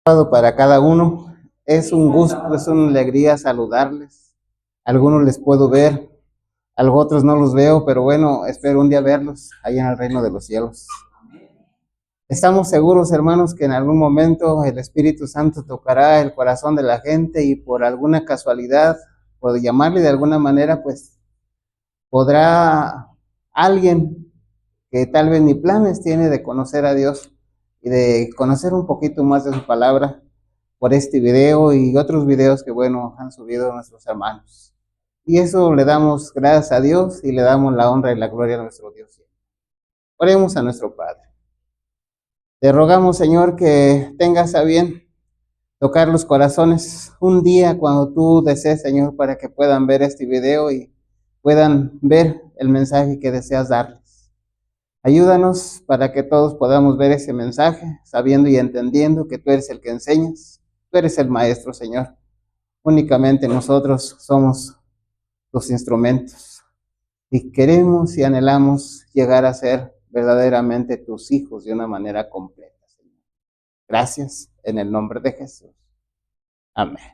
Para cada uno. Es un gusto, es una alegría saludarles. Algunos les puedo ver, a otros no los veo, pero bueno, espero un día verlos allá en el reino de los cielos. Estamos seguros, hermanos, que en algún momento el Espíritu Santo tocará el corazón de la gente y por alguna casualidad, por llamarle de alguna manera, pues podrá alguien que tal vez ni planes tiene de conocer a Dios y de conocer un poquito más de su palabra por este video y otros videos que, bueno, han subido nuestros hermanos. Y eso le damos gracias a Dios y le damos la honra y la gloria a nuestro Dios. Oremos a nuestro Padre. Te rogamos, Señor, que tengas a bien tocar los corazones un día cuando tú desees, Señor, para que puedan ver este video y puedan ver el mensaje que deseas darles. Ayúdanos para que todos podamos ver ese mensaje, sabiendo y entendiendo que tú eres el que enseñas, tú eres el maestro, Señor. Únicamente nosotros somos los instrumentos y queremos y anhelamos llegar a ser verdaderamente tus hijos de una manera completa, Señor. Gracias en el nombre de Jesús. Amén.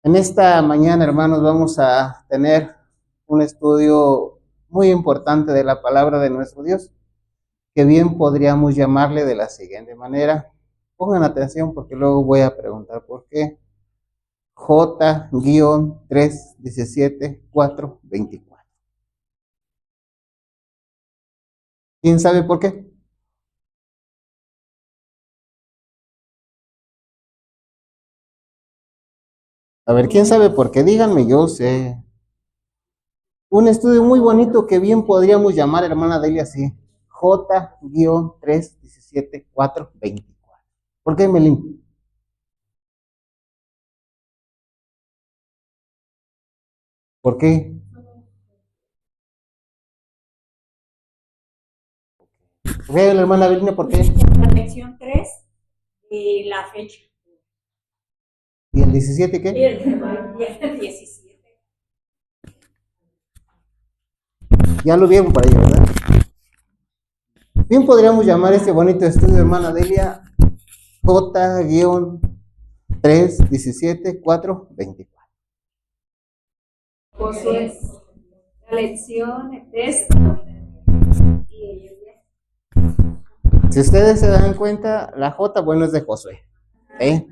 En esta mañana, hermanos, vamos a tener un estudio muy importante de la palabra de nuestro Dios, que bien podríamos llamarle de la siguiente manera. Pongan atención porque luego voy a preguntar por qué. J-3-17-4-24. ¿Quién sabe por qué? A ver, ¿quién sabe por qué? Díganme, yo sé. Un estudio muy bonito que bien podríamos llamar, hermana Delia, así. J-3-17-4-24. ¿Por qué, Melín? ¿Por qué? Vean, hermana Belina, ¿por qué? La lección 3 y la fecha. ¿Y el 17 qué? Y el 17. Ya lo vieron por ahí, ¿verdad? Bien podríamos llamar este bonito estudio, hermana Delia, J-3-17-4-24. Josué, la lección, el texto y ellos. Si ustedes se dan cuenta, la J, bueno, es de Josué. ¿Eh?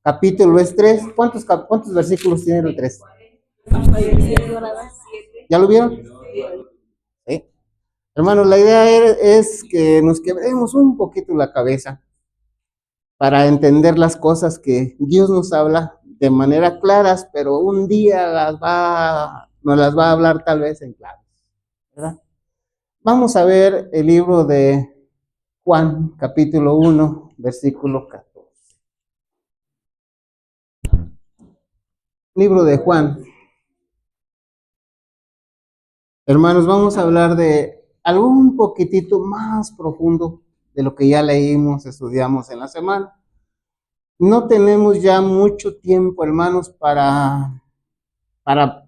Capítulo es 3. ¿Cuántos versículos tiene el 3? ¿Ya lo vieron? ¿Sí? Hermanos, la idea es que nos quebremos un poquito la cabeza para entender las cosas que Dios nos habla de manera claras, pero un día nos las va a hablar tal vez en claves, ¿verdad? Vamos a ver el libro de Juan, capítulo 1, versículo 14. Libro de Juan. Hermanos, vamos a hablar de algo un poquitito más profundo de lo que ya leímos, estudiamos en la semana. No tenemos ya mucho tiempo, hermanos, para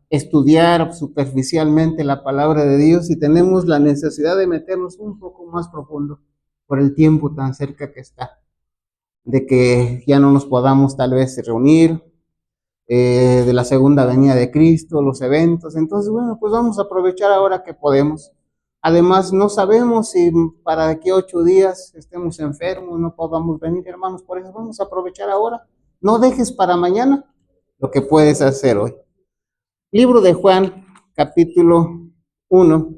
estudiar superficialmente la palabra de Dios y tenemos la necesidad de meternos un poco más profundo por el tiempo tan cerca que está, de que ya no nos podamos tal vez reunir, de la segunda venida de Cristo, los eventos. Entonces, bueno, pues vamos a aprovechar ahora que podemos. Además, no sabemos si para de aquí a 8 días estemos enfermos, no podamos venir, hermanos. Por eso vamos a aprovechar ahora. No dejes para mañana lo que puedes hacer hoy. Libro de Juan, capítulo 1.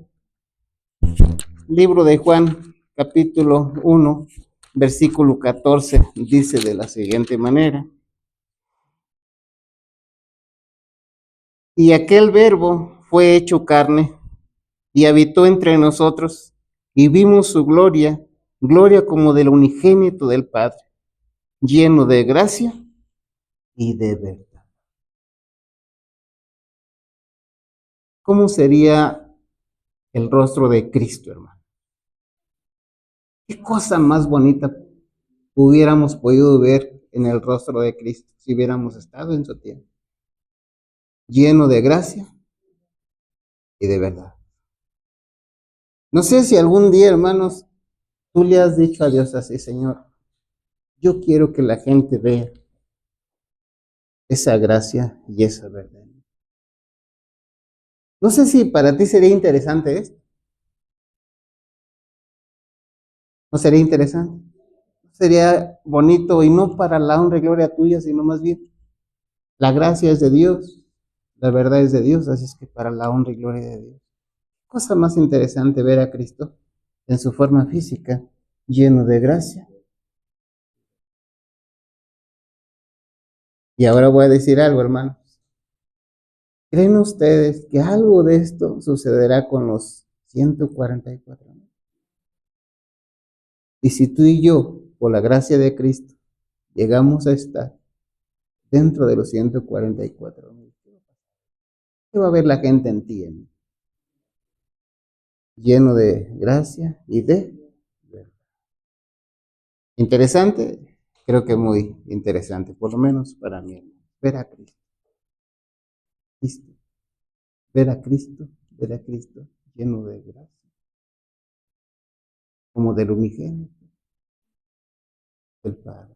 Libro de Juan, capítulo 1, versículo 14, dice de la siguiente manera. Y aquel verbo fue hecho carne y habitó entre nosotros, y vimos su gloria, gloria como del unigénito del Padre, lleno de gracia y de verdad. ¿Cómo sería el rostro de Cristo, hermano? ¿Qué cosa más bonita hubiéramos podido ver en el rostro de Cristo si hubiéramos estado en su tiempo? Lleno de gracia y de verdad. No sé si algún día, hermanos, tú le has dicho a Dios así: Señor, Yo quiero que la gente vea esa gracia y esa verdad. No sé si para ti sería interesante esto. ¿No sería interesante? Sería bonito y no para la honra y gloria tuya, sino más bien la gracia es de Dios, la verdad es de Dios, así es que para la honra y gloria de Dios. Cosa más interesante ver a Cristo en su forma física, lleno de gracia. Y ahora voy a decir algo, hermanos. ¿Creen ustedes que algo de esto sucederá con los 144? Y si tú y yo, por la gracia de Cristo, llegamos a estar dentro de los 144,000, ¿qué va a ver la gente en ti? Lleno de gracia y de verdad. Interesante, creo que muy interesante, por lo menos para mí, ver a Cristo, Cristo, ver a Cristo lleno de gracia, como del unigénito del Padre.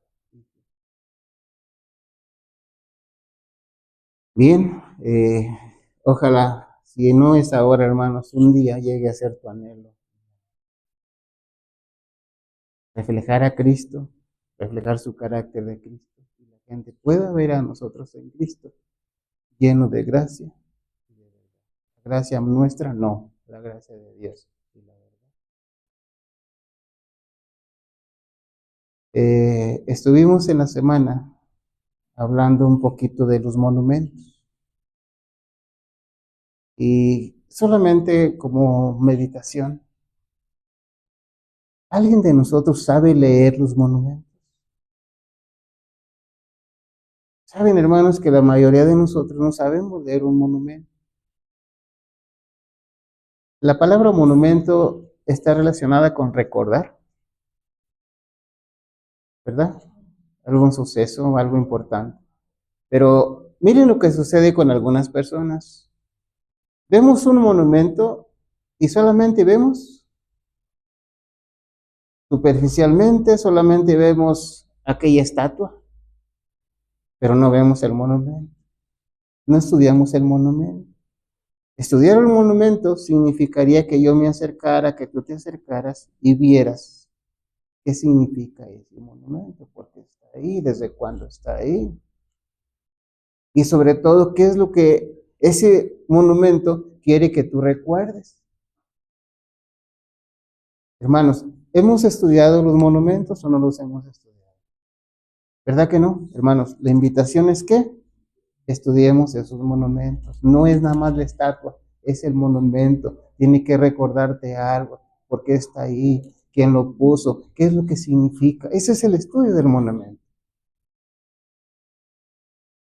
Bien, ojalá, si no es ahora, hermanos, un día llegue a ser tu anhelo. Reflejar a Cristo, reflejar su carácter de Cristo, y la gente pueda ver a nosotros en Cristo, lleno de gracia. La gracia nuestra, no, la gracia de Dios. Y la verdad. Estuvimos en la semana hablando un poquito de los monumentos y solamente como meditación. ¿Alguien de nosotros sabe leer los monumentos? Saben, hermanos, que la mayoría de nosotros no sabemos leer un monumento. La palabra monumento está relacionada con recordar, ¿verdad? Algún suceso, algo importante. Pero miren lo que sucede con algunas personas. Vemos un monumento y solamente vemos superficialmente, solamente vemos aquella estatua, pero no vemos el monumento. No estudiamos el monumento. Estudiar el monumento significaría que yo me acercara, que tú te acercaras y vieras qué significa ese monumento, por qué está ahí, desde cuándo está ahí. Y sobre todo, qué es lo que ese monumento quiere que tú recuerdes. Hermanos, ¿hemos estudiado los monumentos o no los hemos estudiado? ¿Verdad que no? Hermanos, la invitación es que estudiemos esos monumentos. No es nada más la estatua, es el monumento. Tiene que recordarte algo, por qué está ahí, quién lo puso, qué es lo que significa. Ese es el estudio del monumento.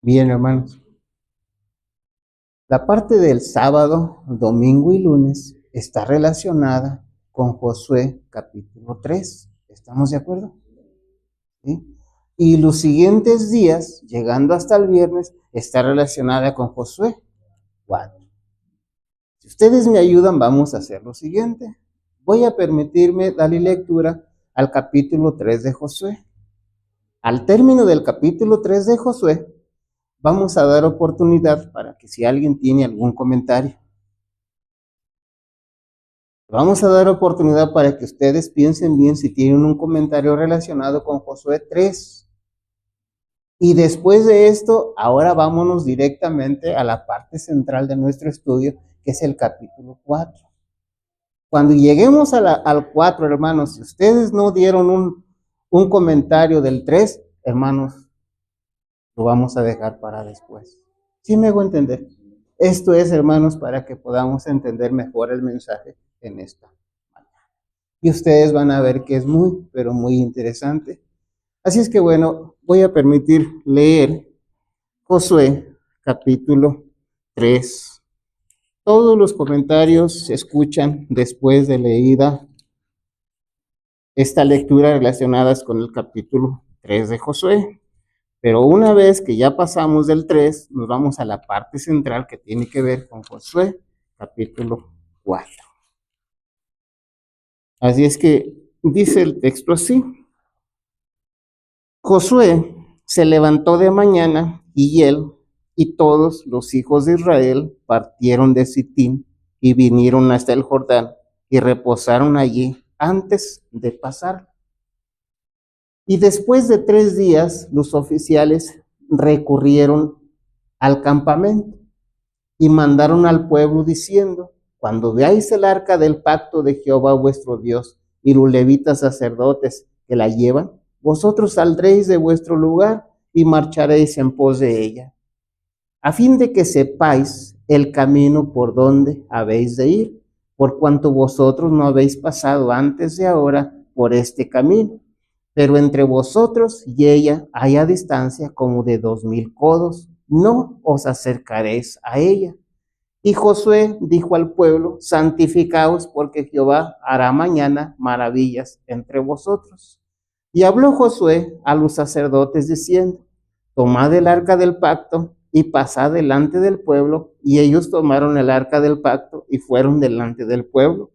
Bien, hermanos. La parte del sábado, domingo y lunes está relacionada con Josué capítulo 3. ¿Estamos de acuerdo? ¿Sí? Y los siguientes días, llegando hasta el viernes, está relacionada con Josué 4. Si ustedes me ayudan, vamos a hacer lo siguiente. Voy a permitirme darle lectura al capítulo 3 de Josué. Al término del capítulo 3 de Josué, vamos a dar oportunidad para que si alguien tiene algún comentario. Vamos a dar oportunidad para que ustedes piensen bien si tienen un comentario relacionado con Josué 3. Y después de esto, ahora vámonos directamente a la parte central de nuestro estudio, que es el capítulo 4. Cuando lleguemos al 4, hermanos, si ustedes no dieron un comentario del 3, hermanos, lo vamos a dejar para después. ¿Sí me hago entender? Esto es, hermanos, para que podamos entender mejor el mensaje en esta mañana. Y ustedes van a ver que es muy, pero muy interesante. Así es que bueno, voy a permitir leer Josué capítulo 3. Todos los comentarios se escuchan después de leída esta lectura relacionadas con el capítulo 3 de Josué. Pero una vez que ya pasamos del 3, nos vamos a la parte central que tiene que ver con Josué capítulo 4. Así es que dice el texto así. Josué se levantó de mañana y él y todos los hijos de Israel partieron de Sitín y vinieron hasta el Jordán y reposaron allí antes de pasar. Y después de 3 días los oficiales recurrieron al campamento y mandaron al pueblo diciendo: cuando veáis el arca del pacto de Jehová vuestro Dios y los levitas sacerdotes que la llevan, vosotros saldréis de vuestro lugar y marcharéis en pos de ella, a fin de que sepáis el camino por donde habéis de ir, por cuanto vosotros no habéis pasado antes de ahora por este camino. Pero entre vosotros y ella hay a distancia como de 2000 codos, no os acercaréis a ella. Y Josué dijo al pueblo: santificaos, porque Jehová hará mañana maravillas entre vosotros. Y habló Josué a los sacerdotes diciendo: tomad el arca del pacto y pasad delante del pueblo. Y ellos tomaron el arca del pacto y fueron delante del pueblo.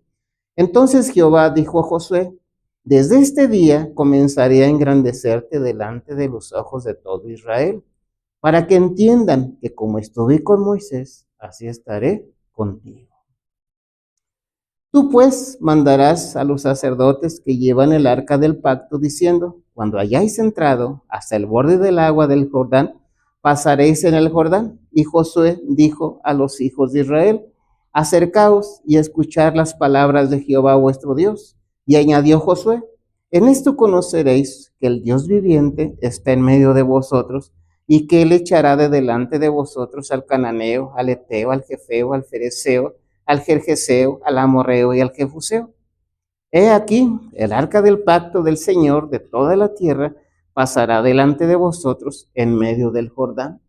Entonces Jehová dijo a Josué: desde este día comenzaré a engrandecerte delante de los ojos de todo Israel, para que entiendan que como estuve con Moisés, así estaré contigo. Tú pues mandarás a los sacerdotes que llevan el arca del pacto, diciendo: cuando hayáis entrado hasta el borde del agua del Jordán, pasaréis en el Jordán. Y Josué dijo a los hijos de Israel: acercaos y escuchad las palabras de Jehová vuestro Dios. Y añadió Josué: en esto conoceréis que el Dios viviente está en medio de vosotros, y que él echará de delante de vosotros al cananeo, al eteo, al jefeo, al fereceo, al gergeseo, al amorreo y al jebuseo. He aquí, el arca del pacto del Señor de toda la tierra pasará delante de vosotros en medio del Jordán.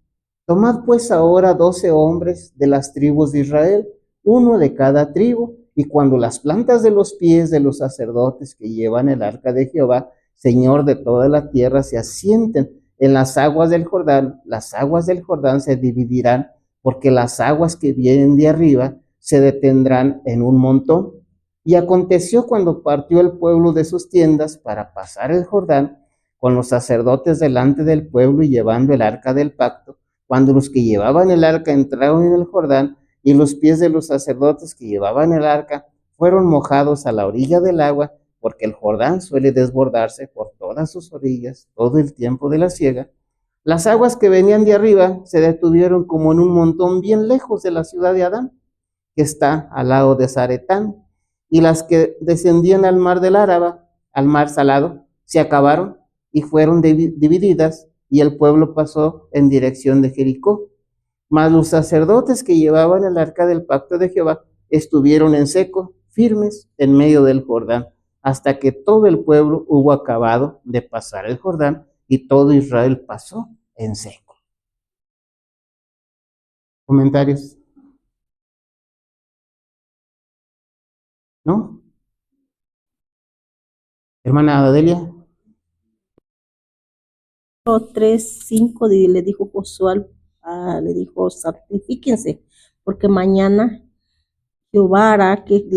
Tomad pues ahora 12 hombres de las tribus de Israel, uno de cada tribu, y cuando las plantas de los pies de los sacerdotes que llevan el arca de Jehová, Señor de toda la tierra, se asienten en las aguas del Jordán, las aguas del Jordán se dividirán, porque las aguas que vienen de arriba se detendrán en un montón. Y aconteció cuando partió el pueblo de sus tiendas para pasar el Jordán, con los sacerdotes delante del pueblo y llevando el arca del pacto, cuando los que llevaban el arca entraron en el Jordán, y los pies de los sacerdotes que llevaban el arca fueron mojados a la orilla del agua, porque el Jordán suele desbordarse por todas sus orillas todo el tiempo de la siega. Las aguas que venían de arriba se detuvieron como en un montón bien lejos de la ciudad de Adán, que está al lado de Zaretán, y las que descendían al mar del Áraba, al mar salado, se acabaron y fueron divididas, y el pueblo pasó en dirección de Jericó. Mas los sacerdotes que llevaban el arca del pacto de Jehová estuvieron en seco, firmes en medio del Jordán, hasta que todo el pueblo hubo acabado de pasar el Jordán, y todo Israel pasó en seco. ¿Comentarios? ¿No? Hermana Adelia. 3:5 le dijo Josué, le dijo: santifíquense, porque mañana Jehová hará que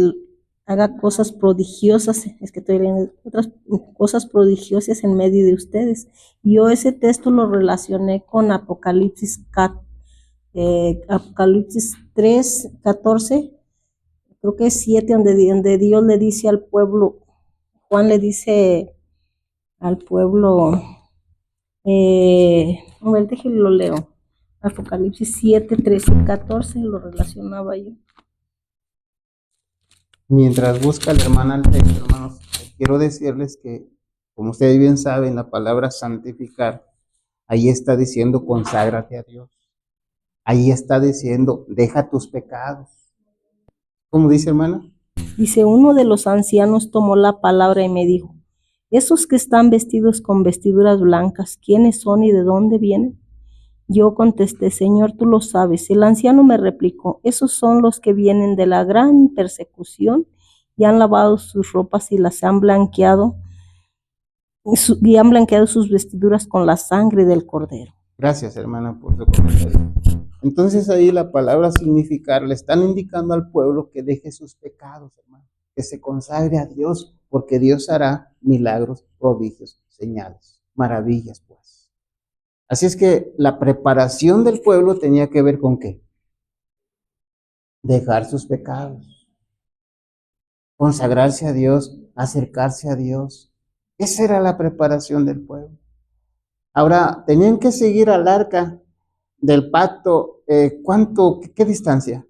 haga cosas prodigiosas, es que estoy leyendo otras cosas prodigiosas en medio de ustedes. Y yo ese texto lo relacioné con Apocalipsis 3:14, creo que es 7, donde Dios le dice al pueblo, Juan le dice al pueblo, a ver, déjenme lo leo. Apocalipsis 7, 13 y 14 lo relacionaba yo. Mientras busca la hermana el texto, hermanos, quiero decirles que, como ustedes bien saben, la palabra santificar, ahí está diciendo conságrate a Dios. Ahí está diciendo deja tus pecados. ¿Cómo dice, hermana? Dice: uno de los ancianos tomó la palabra y me dijo: esos que están vestidos con vestiduras blancas, ¿quiénes son y de dónde vienen? Yo contesté: Señor, tú lo sabes. El anciano me replicó: esos son los que vienen de la gran persecución y han lavado sus ropas y las han blanqueado, y han blanqueado sus vestiduras con la sangre del Cordero. Gracias, hermana, por su comentario. Entonces ahí la palabra significar le están indicando al pueblo que deje sus pecados, hermano, que se consagre a Dios, porque Dios hará milagros, prodigios, señales. maravillas, pues. Así es que la preparación del pueblo tenía que ver con ¿qué? Dejar sus pecados, consagrarse a Dios, acercarse a Dios. Esa era la preparación del pueblo. Ahora, tenían que seguir al arca del pacto. ¿Qué distancia?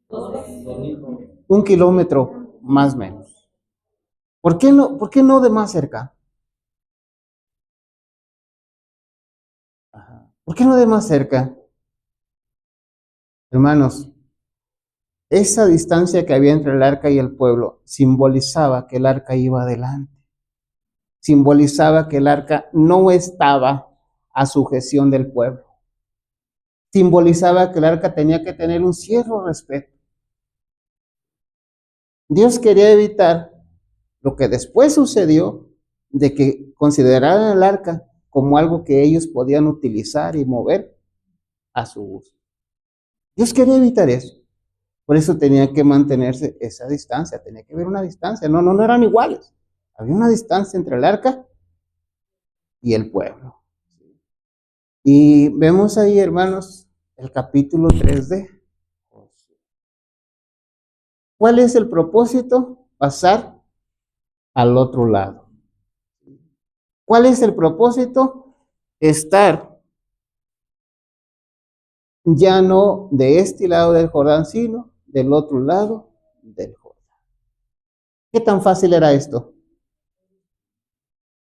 1 kilómetro, más o menos. ¿Por qué no de más cerca? ¿Por qué no de más cerca? Hermanos, esa distancia que había entre el arca y el pueblo simbolizaba que el arca iba adelante. Simbolizaba que el arca no estaba a sujeción del pueblo. Simbolizaba que el arca tenía que tener un cierto respeto. Dios quería evitar lo que después sucedió, de que consideraran el arca como algo que ellos podían utilizar y mover a su gusto. Dios quería evitar eso. Por eso tenía que mantenerse esa distancia, tenía que haber una distancia. No eran iguales. Había una distancia entre el arca y el pueblo. Y vemos ahí, hermanos, el capítulo 3 de Josué. ¿Cuál es el propósito? Pasar al otro lado. ¿Cuál es el propósito? Estar ya no de este lado del Jordán, sino del otro lado del Jordán. ¿Qué tan fácil era esto?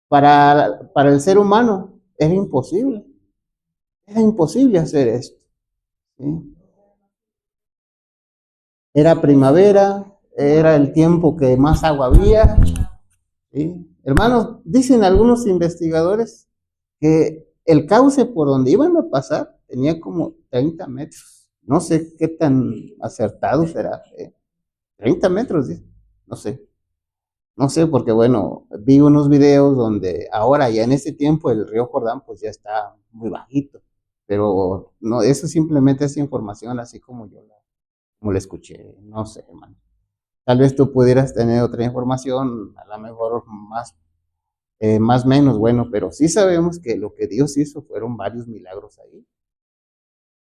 Para el ser humano era imposible. Era imposible hacer esto. ¿Sí? Era primavera, era el tiempo que más agua había. ¿Sí? Hermanos, dicen algunos investigadores que el cauce por donde iban a pasar tenía como 30 metros. No sé qué tan acertado será. 30 metros, ¿sí? No sé. No sé, porque bueno, vi unos videos donde ahora ya en este tiempo el río Jordán pues ya está muy bajito. Pero no, eso simplemente es información así como como la escuché. No sé, hermano. Tal vez tú pudieras tener otra información, a lo mejor más menos, bueno, pero sí sabemos que lo que Dios hizo fueron varios milagros ahí.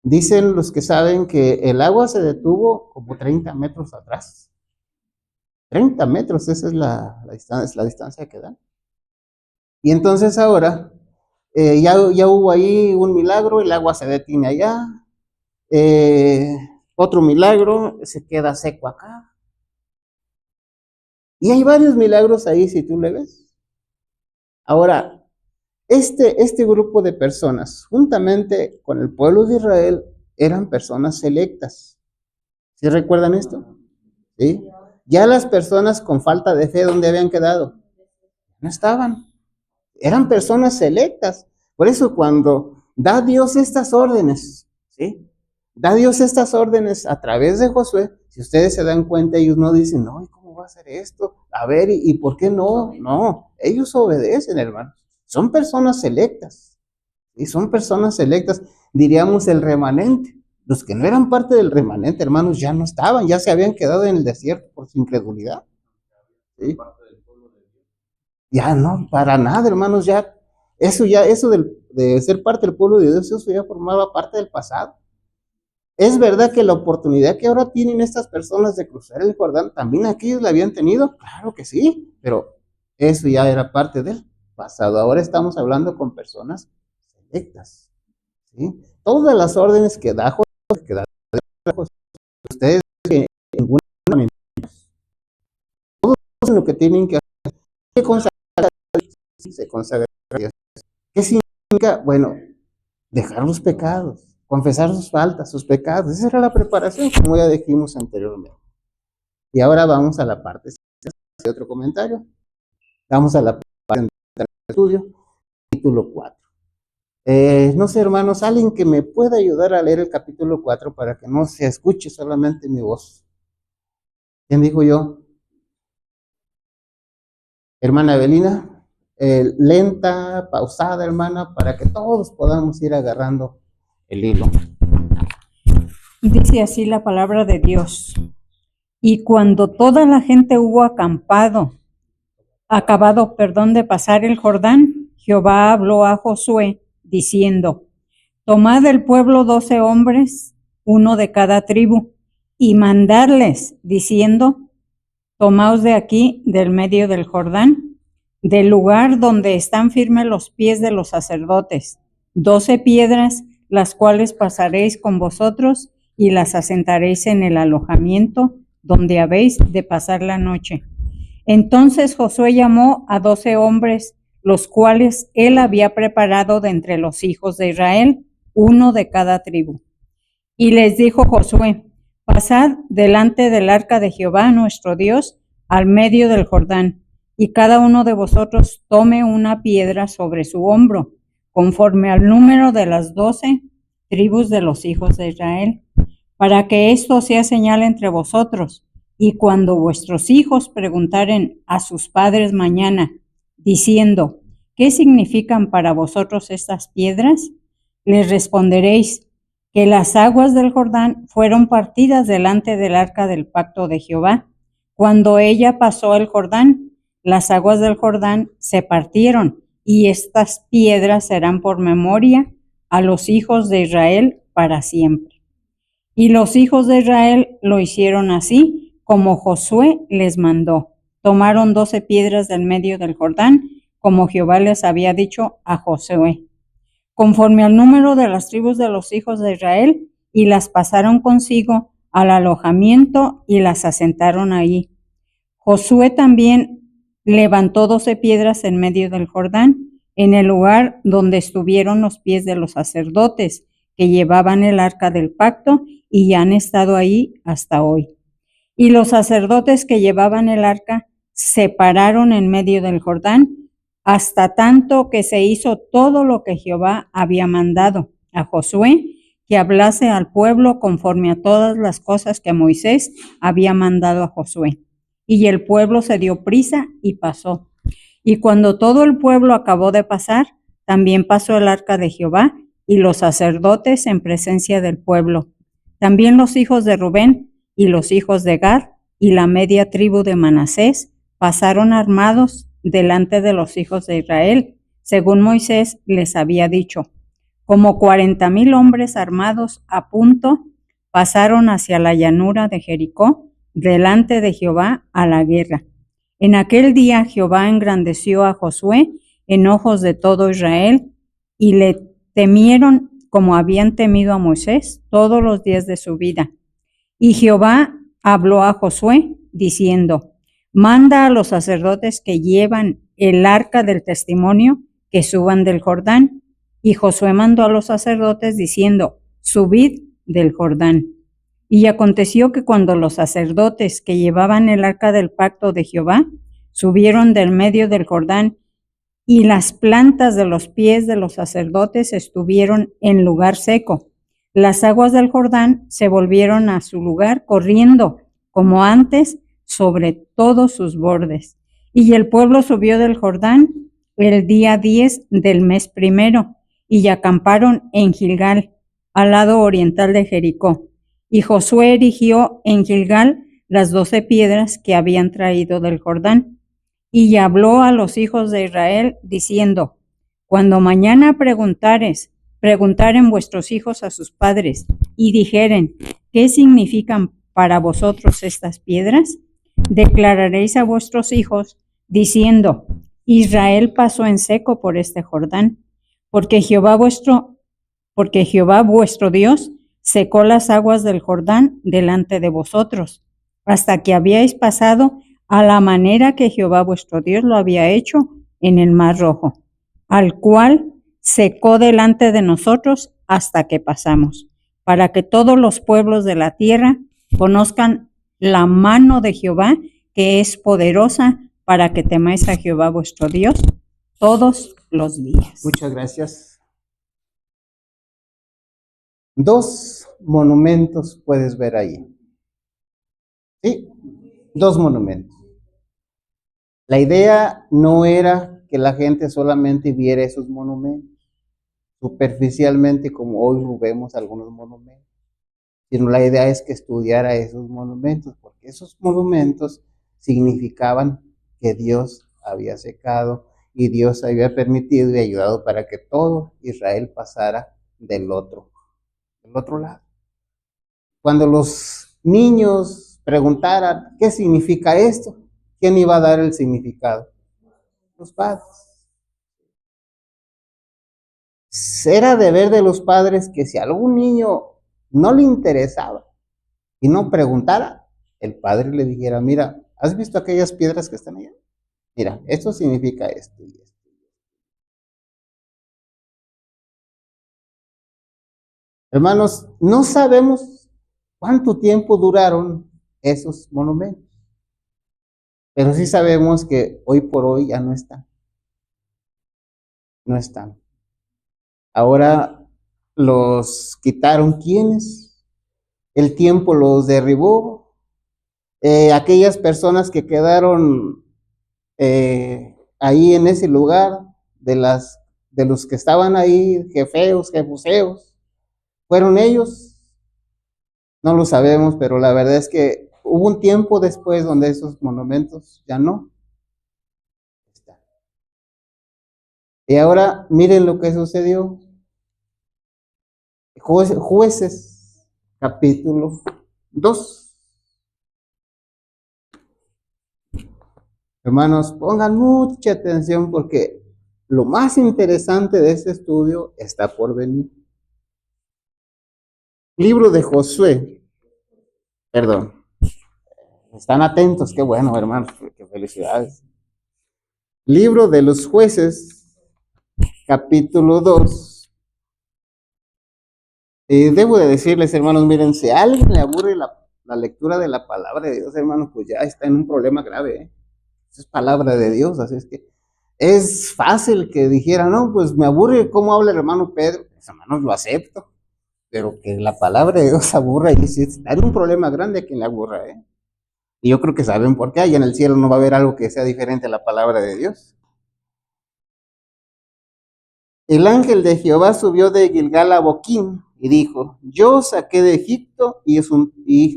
Dicen los que saben que el agua se detuvo como 30 metros atrás. 30 metros, esa es la distancia que dan. Y entonces ahora, ya hubo ahí un milagro, el agua se detiene allá. Otro milagro, se queda seco acá. Y hay varios milagros ahí, si tú le ves. Ahora, este grupo de personas, juntamente con el pueblo de Israel, eran personas selectas. ¿Sí recuerdan esto? ¿Sí? Ya las personas con falta de fe, ¿dónde habían quedado? No estaban. Eran personas selectas. Por eso cuando da Dios estas órdenes, ¿sí? Da Dios estas órdenes a través de Josué, si ustedes se dan cuenta, ellos no dicen, no, ¿cómo va a ser esto? A ver, ¿y por qué no? No, ellos obedecen, hermanos. Son personas selectas. ¿Sí? Son personas selectas, diríamos el remanente. Los que no eran parte del remanente, hermanos, ya no estaban, ya se habían quedado en el desierto por su incredulidad. ¿Sí? Ya no, para nada, hermanos, eso de ser parte del pueblo de Dios, eso ya formaba parte del pasado. Es verdad que la oportunidad que ahora tienen estas personas de cruzar el Jordán, también aquellos la habían tenido, claro que sí, pero eso ya era parte del pasado. Ahora estamos hablando con personas selectas, ¿sí? Todas las órdenes que da ustedes, ninguna todo lo que tienen que hacer, se consagra a Dios. ¿Qué significa? Bueno, dejar los pecados, confesar sus faltas, sus pecados. Esa era la preparación, como ya dijimos anteriormente. Y ahora vamos a la parte de otro comentario. Vamos a la parte del estudio, capítulo 4. No sé, hermanos, alguien que me pueda ayudar a leer el capítulo 4 para que no se escuche solamente mi voz. ¿Quién dijo yo? Hermana Evelina, lenta, pausada, hermana, para que todos podamos ir agarrando el hilo. Dice así la palabra de Dios. Y cuando toda la gente hubo acabado de pasar el Jordán, Jehová habló a Josué, diciendo: Tomad del pueblo 12 hombres, uno de cada tribu, y mandadles, diciendo: Tomaos de aquí, del medio del Jordán, del lugar donde están firmes los pies de los sacerdotes, 12 piedras, las cuales pasaréis con vosotros y las asentaréis en el alojamiento donde habéis de pasar la noche. Entonces Josué llamó a 12 hombres, los cuales él había preparado de entre los hijos de Israel, uno de cada tribu. Y les dijo Josué: Pasad delante del arca de Jehová nuestro Dios al medio del Jordán, y cada uno de vosotros tome una piedra sobre su hombro, conforme al número de las 12 tribus de los hijos de Israel, para que esto sea señal entre vosotros. Y cuando vuestros hijos preguntaren a sus padres mañana, diciendo: ¿Qué significan para vosotros estas piedras? Les responderéis: que las aguas del Jordán fueron partidas delante del arca del pacto de Jehová. Cuando ella pasó el Jordán, las aguas del Jordán se partieron, y estas piedras serán por memoria a los hijos de Israel para siempre. Y los hijos de Israel lo hicieron así, como Josué les mandó. Tomaron 12 piedras del medio del Jordán, como Jehová les había dicho a Josué, conforme al número de las tribus de los hijos de Israel, y las pasaron consigo al alojamiento y las asentaron ahí. Josué también levantó 12 piedras en medio del Jordán, en el lugar donde estuvieron los pies de los sacerdotes que llevaban el arca del pacto, y han estado ahí hasta hoy. Y los sacerdotes que llevaban el arca se pararon en medio del Jordán, hasta tanto que se hizo todo lo que Jehová había mandado a Josué, que hablase al pueblo conforme a todas las cosas que Moisés había mandado a Josué. Y el pueblo se dio prisa y pasó. Y cuando todo el pueblo acabó de pasar, también pasó el arca de Jehová y los sacerdotes en presencia del pueblo. También los hijos de Rubén y los hijos de Gad y la media tribu de Manasés pasaron armados delante de los hijos de Israel, según Moisés les había dicho. Como 40,000 hombres armados a punto pasaron hacia la llanura de Jericó delante de Jehová a la guerra. En aquel día Jehová engrandeció a Josué en ojos de todo Israel, y le temieron como habían temido a Moisés todos los días de su vida. Y Jehová habló a Josué diciendo: Manda a los sacerdotes que llevan el arca del testimonio que suban del Jordán. Y Josué mandó a los sacerdotes diciendo: Subid del Jordán. Y aconteció que cuando los sacerdotes que llevaban el arca del pacto de Jehová subieron del medio del Jordán, y las plantas de los pies de los sacerdotes estuvieron en lugar seco, las aguas del Jordán se volvieron a su lugar corriendo, como antes, sobre todos sus bordes. Y el pueblo subió del Jordán el día 10 del mes primero, y acamparon en Gilgal, al lado oriental de Jericó. Y Josué erigió en Gilgal las 12 piedras que habían traído del Jordán. Y habló a los hijos de Israel, diciendo: Cuando mañana preguntaren vuestros hijos a sus padres, y dijeren: ¿qué significan para vosotros estas piedras? Declararéis a vuestros hijos, diciendo: Israel pasó en seco por este Jordán, porque Jehová vuestro Dios secó las aguas del Jordán delante de vosotros, hasta que habíais pasado a la manera que Jehová vuestro Dios lo había hecho en el Mar Rojo, al cual secó delante de nosotros hasta que pasamos, para que todos los pueblos de la tierra conozcan la mano de Jehová, que es poderosa, para que temáis a Jehová vuestro Dios todos los días. Muchas gracias. 2 monumentos puedes ver ahí. ¿Sí? 2 monumentos. La idea no era que la gente solamente viera esos monumentos, superficialmente como hoy lo vemos algunos monumentos, sino la idea es que estudiara esos monumentos, porque esos monumentos significaban que Dios había secado y Dios había permitido y ayudado para que todo Israel pasara del otro lado. Cuando los niños preguntaran qué significa esto, ¿quién iba a dar el significado? Los padres. Era deber de los padres que si a algún niño no le interesaba y no preguntara, el padre le dijera, mira, ¿has visto aquellas piedras que están allá? Mira, esto significa esto y esto. Hermanos, no sabemos cuánto tiempo duraron esos monumentos, pero sí sabemos que hoy por hoy ya no están. No están. Ahora los quitaron. ¿Quiénes? El tiempo los derribó. Aquellas personas que quedaron ahí en ese lugar, de los que estaban ahí, jefeos, jebuseos, ¿fueron ellos? No lo sabemos, pero la verdad es que hubo un tiempo después donde esos monumentos ya no están. Y ahora miren lo que sucedió. Jueces, capítulo 2. Hermanos, pongan mucha atención porque lo más interesante de este estudio está por venir. Libro de Josué, perdón. Están atentos, qué bueno, hermanos, qué felicidades. Libro de los Jueces, capítulo 2. Debo de decirles, hermanos, miren, si a alguien le aburre la lectura de la palabra de Dios, hermanos, pues ya está en un problema grave, ¿eh? Es palabra de Dios, así es que es fácil que dijera, no, pues me aburre cómo habla el hermano Pedro. Pues, hermanos, lo acepto, pero que la palabra de Dios aburra, y si está en un problema grande a quien le aburra, ¿eh? Y yo creo que saben por qué, allá en el cielo no va a haber algo que sea diferente a la palabra de Dios. El ángel de Jehová subió de Gilgal a Boquim y dijo, yo os saqué de Egipto y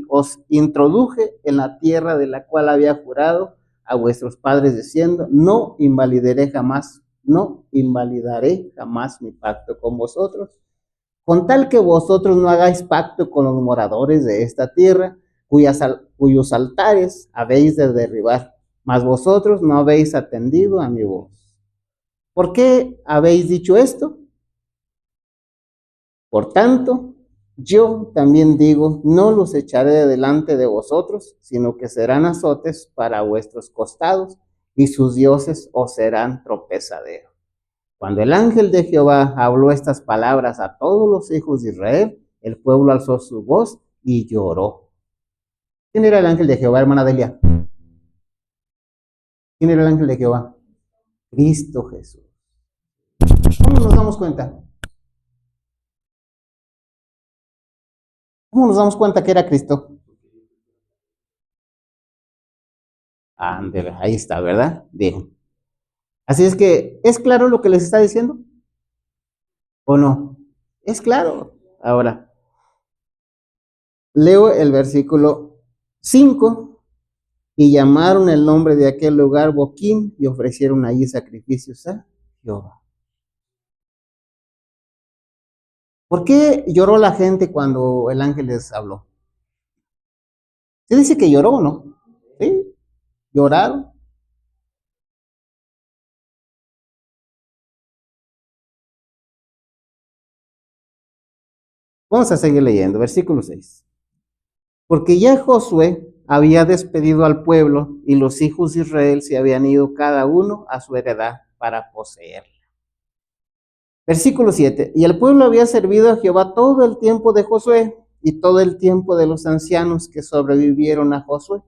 os introduje en la tierra de la cual había jurado a vuestros padres diciendo, no invalidaré jamás mi pacto con vosotros, con tal que vosotros no hagáis pacto con los moradores de esta tierra, cuyos altares habéis de derribar, mas vosotros no habéis atendido a mi voz. ¿Por qué habéis dicho esto? Por tanto, yo también digo, no los echaré de delante de vosotros, sino que serán azotes para vuestros costados, y sus dioses os serán tropezadero. Cuando el ángel de Jehová habló estas palabras a todos los hijos de Israel, el pueblo alzó su voz y lloró. ¿Quién era el ángel de Jehová, hermana Delia? ¿Quién era el ángel de Jehová? Cristo Jesús. ¿Cómo nos damos cuenta? ¿Cómo nos damos cuenta que era Cristo? Ándale, ahí está, ¿verdad? Bien. Así es que, ¿es claro lo que les está diciendo? ¿O no? Es claro. Ahora, leo el versículo 5. Y llamaron el nombre de aquel lugar Boquim y ofrecieron allí sacrificios a Jehová. ¿Por qué lloró la gente cuando el ángel les habló? Se dice que lloró, ¿no? Sí, lloraron. Vamos a seguir leyendo, versículo 6. Porque ya Josué había despedido al pueblo y los hijos de Israel se habían ido cada uno a su heredad para poseerla. Versículo 7. Y el pueblo había servido a Jehová todo el tiempo de Josué y todo el tiempo de los ancianos que sobrevivieron a Josué,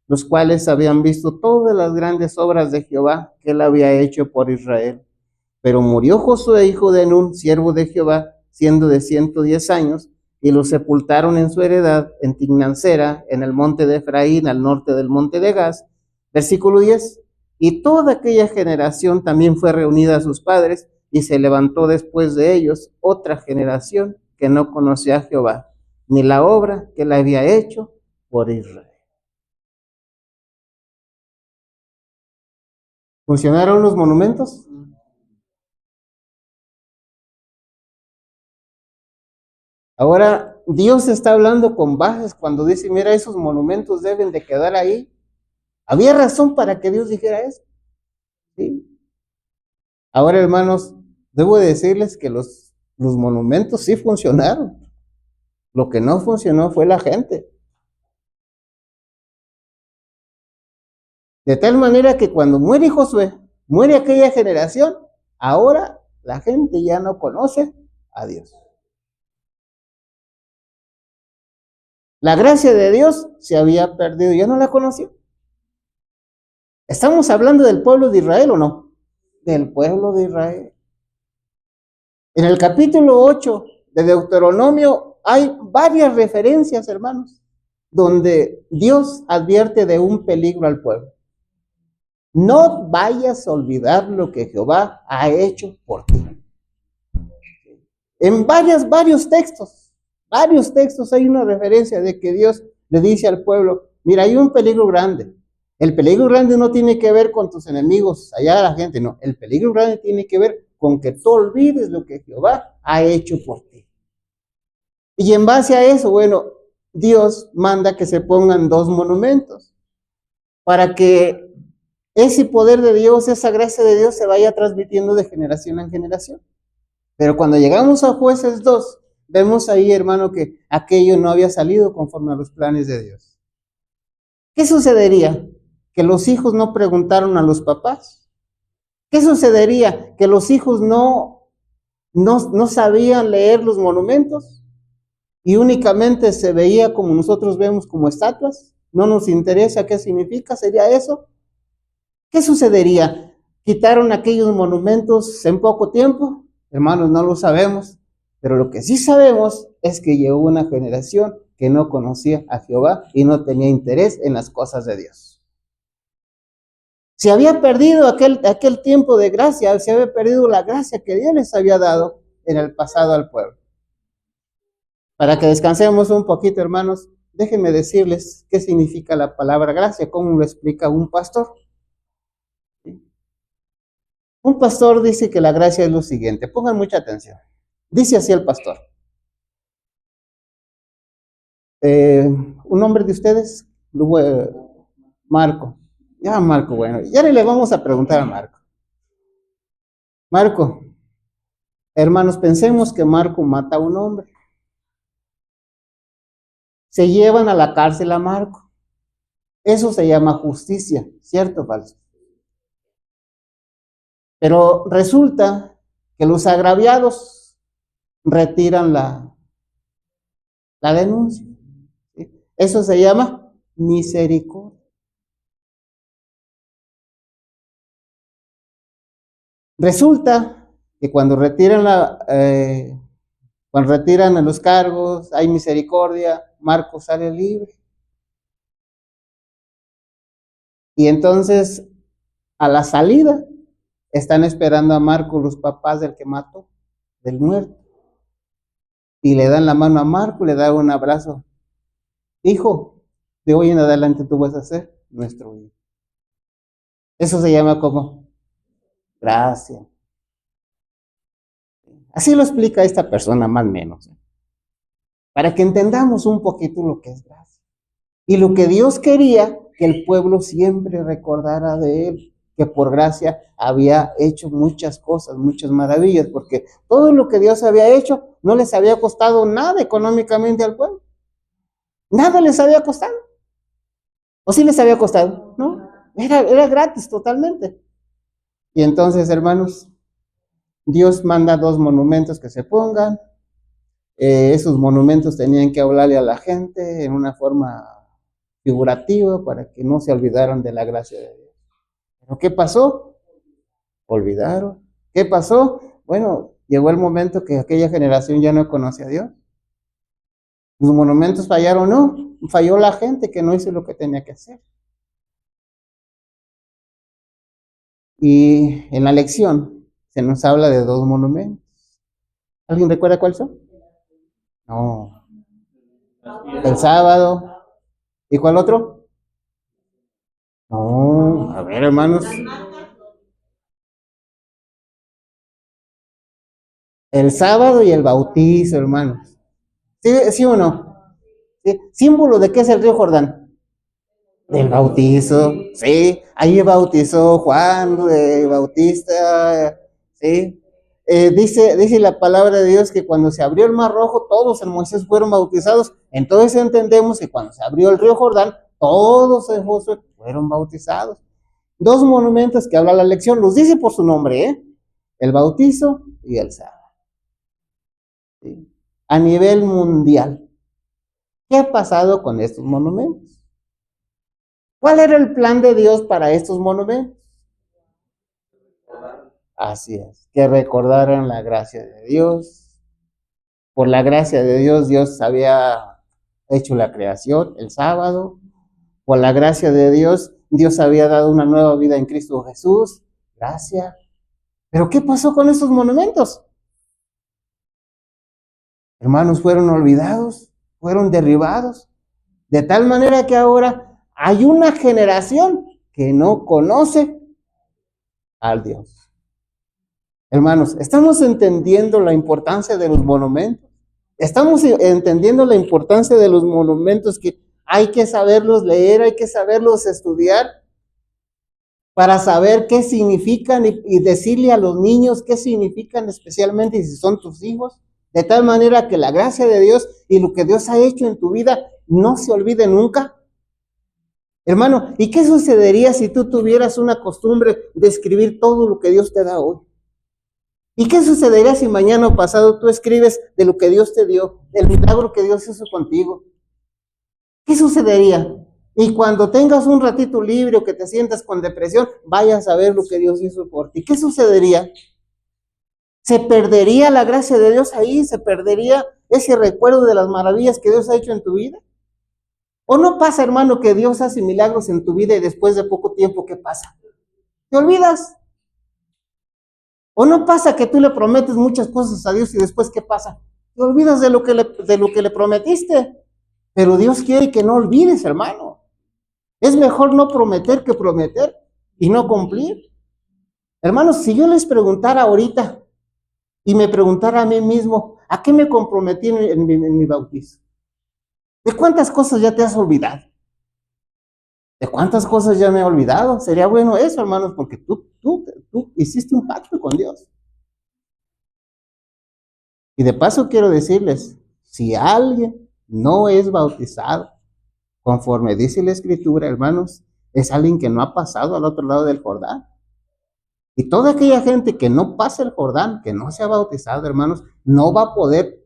los cuales habían visto todas las grandes obras de Jehová que él había hecho por Israel. Pero murió Josué, hijo de Nun, siervo de Jehová, siendo de 110 años, y lo sepultaron en su heredad en Tignansera, en el monte de Efraín, al norte del monte de Gaz. Versículo 10. Y toda aquella generación también fue reunida a sus padres, y se levantó después de ellos otra generación que no conocía a Jehová, ni la obra que él había hecho por Israel. ¿Funcionaron los monumentos? Ahora, Dios está hablando con bases cuando dice, mira, esos monumentos deben de quedar ahí. Había razón para que Dios dijera eso. ¿Sí? Ahora, hermanos, debo de decirles que los monumentos sí funcionaron. Lo que no funcionó fue la gente. De tal manera que cuando muere Josué, muere aquella generación, ahora la gente ya no conoce a Dios. La gracia de Dios se había perdido, ya no la conoció. ¿Estamos hablando del pueblo de Israel o no? Del pueblo de Israel. En el capítulo 8 de Deuteronomio hay varias referencias, hermanos, donde Dios advierte de un peligro al pueblo. No vayas a olvidar lo que Jehová ha hecho por ti. En varios textos hay una referencia de que Dios le dice al pueblo, mira, hay un peligro grande. El peligro grande no tiene que ver con tus enemigos, allá la gente, no. El peligro grande tiene que ver con que tú olvides lo que Jehová ha hecho por ti. Y en base a eso, bueno, Dios manda que se pongan 2 monumentos para que ese poder de Dios, esa gracia de Dios se vaya transmitiendo de generación en generación. Pero cuando llegamos a Jueces 2, vemos ahí, hermano, que aquello no había salido conforme a los planes de Dios. ¿Qué sucedería? Que los hijos no preguntaron a los papás. ¿Qué sucedería? Que los hijos no sabían leer los monumentos y únicamente se veía como nosotros vemos como estatuas. No nos interesa qué significa, ¿sería eso? ¿Qué sucedería? ¿Quitaron aquellos monumentos en poco tiempo? Hermanos, no lo sabemos, pero lo que sí sabemos es que llegó una generación que no conocía a Jehová y no tenía interés en las cosas de Dios. Se había perdido aquel tiempo de gracia, se había perdido la gracia que Dios les había dado en el pasado al pueblo. Para que descansemos un poquito, hermanos, déjenme decirles qué significa la palabra gracia, cómo lo explica un pastor. Un pastor dice que la gracia es lo siguiente, pongan mucha atención. Dice así el pastor. ¿Un nombre de ustedes? Marco. Ya, Marco, bueno, ya le vamos a preguntar a Marco. Marco, hermanos, pensemos que Marco mata a un hombre. Se llevan a la cárcel a Marco. Eso se llama justicia, ¿cierto o falso? Pero resulta que los agraviados retiran la denuncia. ¿Sí? Eso se llama misericordia. Resulta que cuando retiran los cargos, hay misericordia, Marco sale libre. Y entonces, a la salida, están esperando a Marco los papás del que mató, del muerto. Y le dan la mano a Marco, le dan un abrazo. Hijo, de hoy en adelante tú vas a ser nuestro hijo. Eso se llama como gracia. Así lo explica esta persona, más o menos. Para que entendamos un poquito lo que es gracia. Y lo que Dios quería que el pueblo siempre recordara de él, que por gracia había hecho muchas cosas, muchas maravillas, porque todo lo que Dios había hecho no les había costado nada económicamente al pueblo. Nada les había costado. ¿O sí les había costado? No, era gratis totalmente. Y entonces, hermanos, Dios manda 2 monumentos que se pongan. Esos monumentos tenían que hablarle a la gente en una forma figurativa para que no se olvidaran de la gracia de Dios. ¿Pero qué pasó? Olvidaron. ¿Qué pasó? Bueno, llegó el momento que aquella generación ya no conocía a Dios. Los monumentos fallaron, no, falló la gente que no hizo lo que tenía que hacer. Y en la lección se nos habla de 2 monumentos. ¿Alguien recuerda cuáles son? No. El sábado. ¿Y cuál otro? No, a ver, hermanos. El sábado y el bautizo, hermanos. ¿Sí, sí o no? ¿Sí? ¿Símbolo de qué es el río Jordán? Del bautizo, sí. Ahí bautizó Juan Bautista, sí. Dice la palabra de Dios que cuando se abrió el Mar Rojo, todos en Moisés fueron bautizados. Entonces entendemos que cuando se abrió el río Jordán, todos en Josué fueron bautizados. Dos monumentos que habla la lección, los dice por su nombre, ¿eh? El bautizo y el sábado. ¿Sí? A nivel mundial. ¿Qué ha pasado con estos monumentos? ¿Cuál era el plan de Dios para estos monumentos? Así es, que recordaran la gracia de Dios. Por la gracia de Dios, Dios había hecho la creación el sábado. Por la gracia de Dios, Dios había dado una nueva vida en Cristo Jesús. Gracias. Pero ¿qué pasó con estos monumentos? Hermanos, fueron olvidados, fueron derribados, de tal manera que ahora hay una generación que no conoce al Dios. Hermanos, ¿estamos entendiendo la importancia de los monumentos? ¿Estamos entendiendo la importancia de los monumentos que hay que saberlos leer, hay que saberlos estudiar para saber qué significan y decirle a los niños qué significan, especialmente si son tus hijos? De tal manera que la gracia de Dios y lo que Dios ha hecho en tu vida no se olvide nunca. Hermano, ¿y qué sucedería si tú tuvieras una costumbre de escribir todo lo que Dios te da hoy? ¿Y qué sucedería si mañana o pasado tú escribes de lo que Dios te dio, del milagro que Dios hizo contigo? ¿Qué sucedería? Y cuando tengas un ratito libre o que te sientas con depresión, vayas a ver lo que Dios hizo por ti. ¿Qué sucedería? ¿Se perdería la gracia de Dios ahí? ¿Se perdería ese recuerdo de las maravillas que Dios ha hecho en tu vida? ¿O no pasa, hermano, que Dios hace milagros en tu vida y después de poco tiempo, ¿qué pasa? ¿Te olvidas? ¿O no pasa que tú le prometes muchas cosas a Dios y después qué pasa? Te olvidas de lo que le prometiste. Pero Dios quiere que no olvides, hermano. Es mejor no prometer que prometer y no cumplir. Hermanos, si yo les preguntara ahorita y me preguntara a mí mismo, ¿a qué me comprometí en mi bautizo? ¿De cuántas cosas ya te has olvidado? ¿De cuántas cosas ya me he olvidado? Sería bueno eso, hermanos, porque tú hiciste un pacto con Dios. Y de paso quiero decirles, si alguien no es bautizado, conforme dice la Escritura, hermanos, es alguien que no ha pasado al otro lado del Jordán. Y toda aquella gente que no pase el Jordán, que no se ha bautizado, hermanos, no va a poder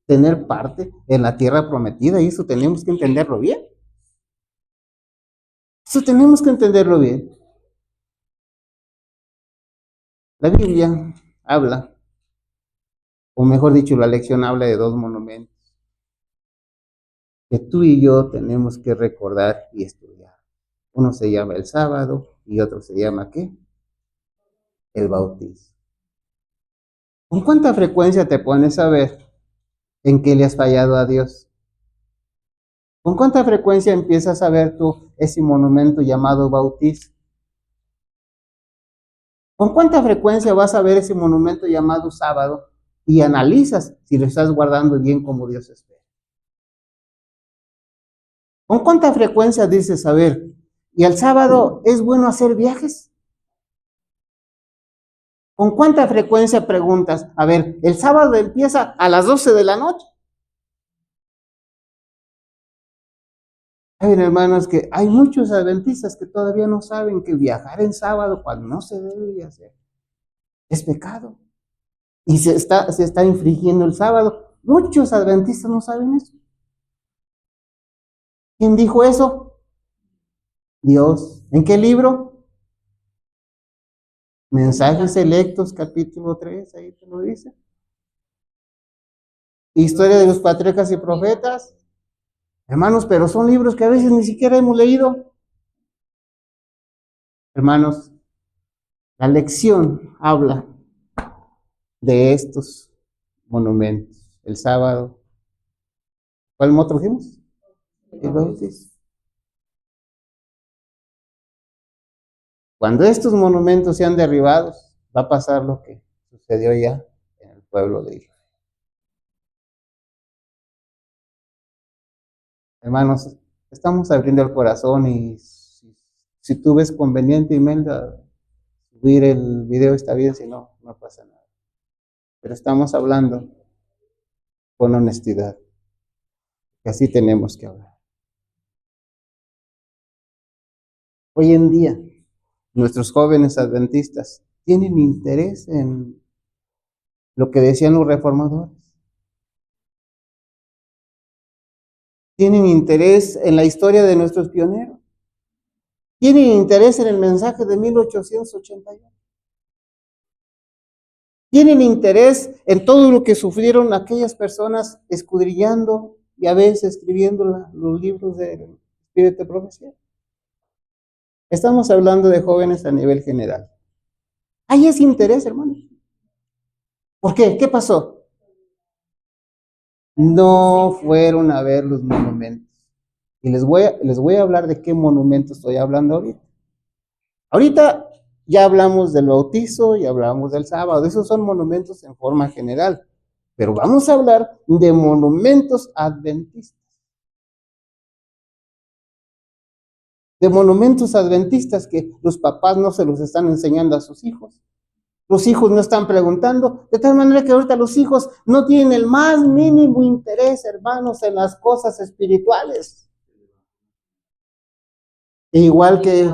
tener parte en la tierra prometida. Y eso tenemos que entenderlo bien. Eso tenemos que entenderlo bien. La Biblia habla, o mejor dicho, la lección habla de dos monumentos que tú y yo tenemos que recordar y estudiar. Uno se llama el sábado y otro se llama ¿qué? El bautizo. ¿Con cuánta frecuencia te pones a ver en qué le has fallado a Dios? ¿Con cuánta frecuencia empiezas a ver tú ese monumento llamado bautizo? ¿Con cuánta frecuencia vas a ver ese monumento llamado sábado y analizas si lo estás guardando bien como Dios espera? ¿Con cuánta frecuencia dices, a ver, y el sábado es bueno hacer viajes? ¿Con cuánta frecuencia preguntas, a ver, el sábado empieza a las 12 de la noche? Saben, hermanos, que hay muchos adventistas que todavía no saben que viajar en sábado cuando no se debe de hacer es pecado. Y se está infringiendo el sábado. Muchos adventistas no saben eso. ¿Quién dijo eso? Dios. ¿En qué libro? Mensajes Selectos, capítulo 3, ahí te lo dice. Historia de los patriarcas y profetas. Hermanos, pero son libros que a veces ni siquiera hemos leído. Hermanos, la lección habla de estos monumentos. El sábado. ¿Cuál otro dijimos? El bautizo. Cuando estos monumentos sean derribados, va a pasar lo que sucedió ya en el pueblo de Israel. Hermanos, estamos abriendo el corazón y si tú ves conveniente, Imelda, subir el video está bien, si no, no pasa nada. Pero estamos hablando con honestidad, que así tenemos que hablar. Hoy en día, nuestros jóvenes adventistas tienen interés en lo que decían los reformadores. Tienen interés en la historia de nuestros pioneros. Tienen interés en el mensaje de 1881. Tienen interés en todo lo que sufrieron aquellas personas escudriñando y a veces escribiendo los libros del Espíritu de Profecía. Estamos hablando de jóvenes a nivel general. Hay ese interés, hermano. ¿Por qué? ¿Qué pasó? No fueron a ver los monumentos. Y les voy a hablar de qué monumento estoy hablando ahorita. Ahorita ya hablamos del bautizo, ya hablamos del sábado. Esos son monumentos en forma general. Pero vamos a hablar de monumentos adventistas. De monumentos adventistas que los papás no se los están enseñando a sus hijos. Los hijos no están preguntando, de tal manera que ahorita los hijos no tienen el más mínimo interés, hermanos, en las cosas espirituales. Igual que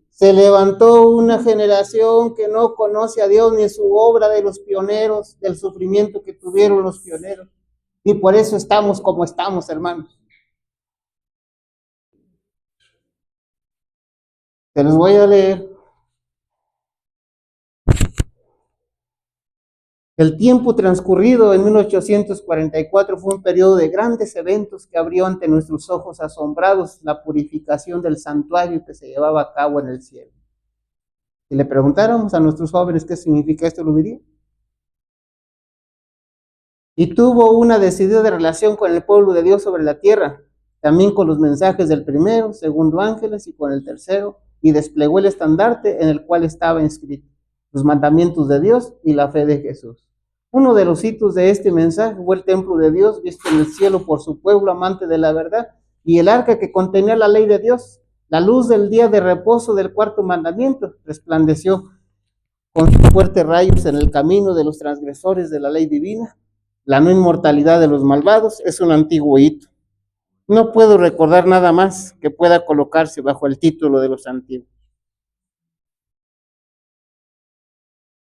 se levantó una generación que no conoce a Dios ni su obra de los pioneros, del sufrimiento que tuvieron los pioneros. Y por eso estamos como estamos, hermanos. Se los voy a leer. El tiempo transcurrido en 1844 fue un periodo de grandes eventos que abrió ante nuestros ojos asombrados la purificación del santuario que se llevaba a cabo en el cielo. Si le preguntáramos a nuestros jóvenes qué significa esto, lo dirían. Y tuvo una decidida relación con el pueblo de Dios sobre la tierra, también con los mensajes del primero, segundo ángeles y con el tercero, y desplegó el estandarte en el cual estaba inscrito los mandamientos de Dios y la fe de Jesús. Uno de los hitos de este mensaje fue el templo de Dios, visto en el cielo por su pueblo amante de la verdad, y el arca que contenía la ley de Dios. La luz del día de reposo del cuarto mandamiento resplandeció con fuertes rayos en el camino de los transgresores de la ley divina. La no inmortalidad de los malvados es un antiguo hito. No puedo recordar nada más que pueda colocarse bajo el título de los antiguos.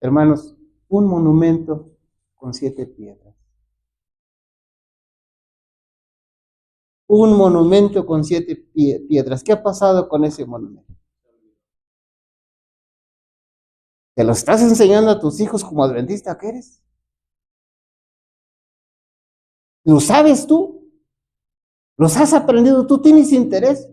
Hermanos, un monumento con 7 piedras. Un monumento con 7 piedras. ¿Qué ha pasado con ese monumento? ¿Te lo estás enseñando a tus hijos como adventista que eres? ¿Lo sabes tú? ¿Los has aprendido? ¿Tú tienes interés?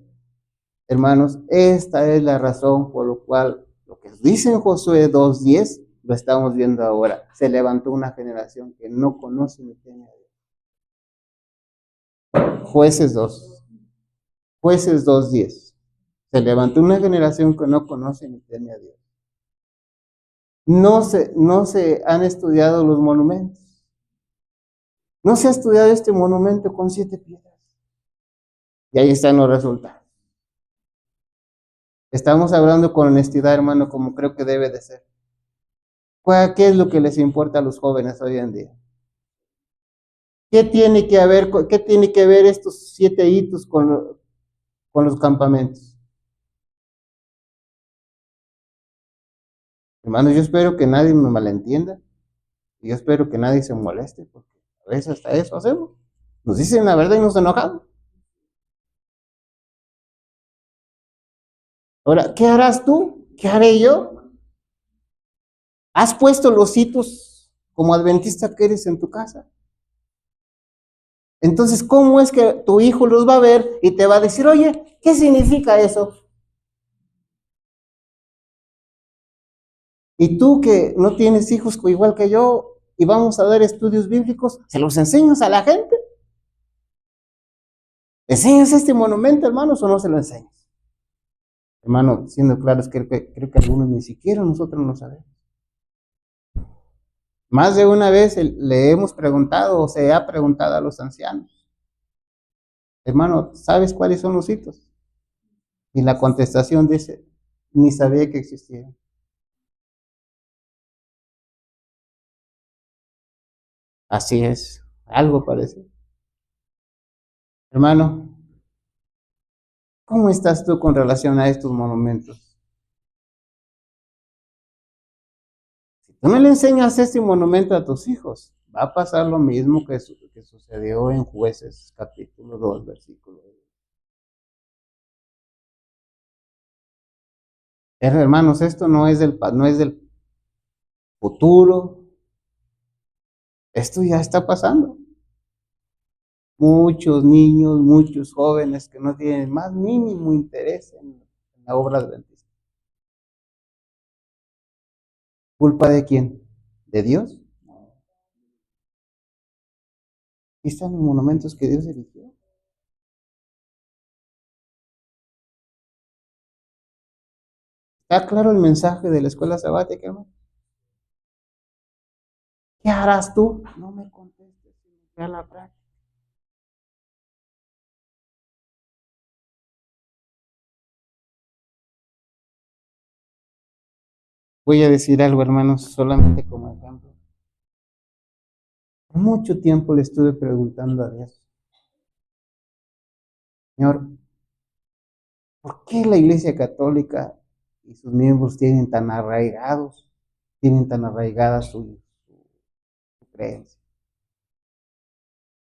Hermanos, esta es la razón por la cual lo que dice en Josué 2:10 lo estamos viendo ahora. Se levantó una generación que no conoce ni teme a Dios. Jueces 2:10. Se levantó una generación que no conoce ni teme a Dios. No se han estudiado los monumentos. No se ha estudiado este monumento con 7 piedras. Y ahí están los resultados. Estamos hablando con honestidad, hermano, como creo que debe de ser. ¿Qué es lo que les importa a los jóvenes hoy en día? ¿Qué tiene que ver estos 7 hitos con los campamentos? Hermanos, yo espero que nadie me malentienda. Y yo espero que nadie se moleste, porque a veces hasta eso hacemos. Nos dicen la verdad y nos enojamos. Ahora, ¿qué harás tú? ¿Qué haré yo? ¿Has puesto los hitos como adventista que eres en tu casa? Entonces, ¿cómo es que tu hijo los va a ver y te va a decir, oye, ¿qué significa eso? Y tú que no tienes hijos igual que yo y vamos a dar estudios bíblicos, ¿se los enseñas a la gente? ¿Enseñas este monumento, hermanos, o no se lo enseñas? Hermano, siendo claros, creo que algunos ni siquiera nosotros no sabemos. Más de una vez le hemos preguntado o se ha preguntado a los ancianos, hermano, ¿sabes cuáles son los hitos? Y la contestación dice, ni sabía que existían. Así es, algo parece. Hermano, ¿cómo estás tú con relación a estos monumentos? Si tú no le enseñas este monumento a tus hijos, va a pasar lo mismo que sucedió en Jueces capítulo 2, versículo 2. Hermanos, esto no es del futuro, esto ya está pasando. Muchos niños, muchos jóvenes que no tienen más mínimo interés en la obra adventista. ¿Culpa de quién? ¿De Dios? Aquí están los monumentos que Dios eligió. ¿Está claro el mensaje de la escuela sabática, hermano? ¿Qué harás tú? No me contestes, ve a la práctica. Voy a decir algo, hermanos, solamente como ejemplo. Por mucho tiempo le estuve preguntando a Dios, Señor, ¿por qué la Iglesia Católica y sus miembros tienen tan arraigada su creencia?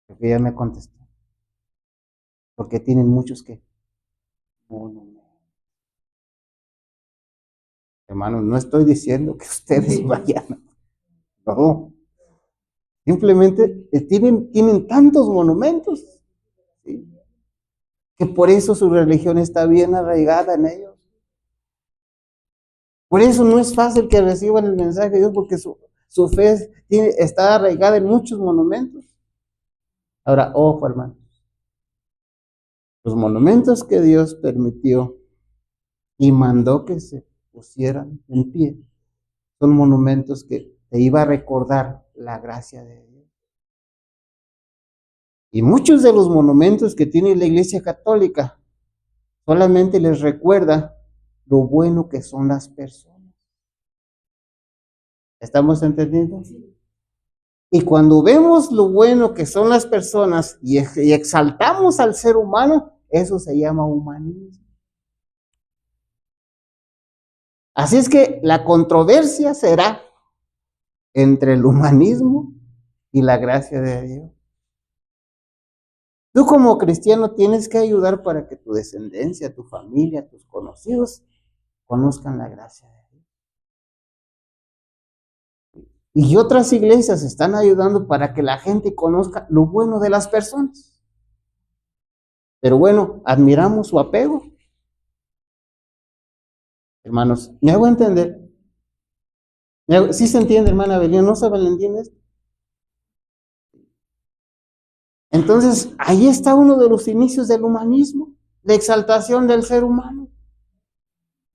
Porque ella me contestó, porque tienen muchos que monumentos. Hermanos, no estoy diciendo que ustedes vayan, no. Simplemente tienen tantos monumentos, ¿sí?, que por eso su religión está bien arraigada en ellos. Por eso no es fácil que reciban el mensaje de Dios, porque su fe está arraigada en muchos monumentos. Ahora, ojo, hermanos, los monumentos que Dios permitió y mandó que se pusieran en pie son monumentos que te iba a recordar la gracia de Dios. Y muchos de los monumentos que tiene la Iglesia Católica solamente les recuerda lo bueno que son las personas. ¿Estamos entendiendo? Y cuando vemos lo bueno que son las personas y exaltamos al ser humano, eso se llama humanismo. Así es que la controversia será entre el humanismo y la gracia de Dios. Tú como cristiano tienes que ayudar para que tu descendencia, tu familia, tus conocidos conozcan la gracia de Dios. Y otras iglesias están ayudando para que la gente conozca lo bueno de las personas. Pero bueno, admiramos su apego. Hermanos, ¿me hago entender? ¿Sí se entiende, hermana Abelina? ¿No se le entiende esto? Entonces, ahí está uno de los inicios del humanismo, la exaltación del ser humano.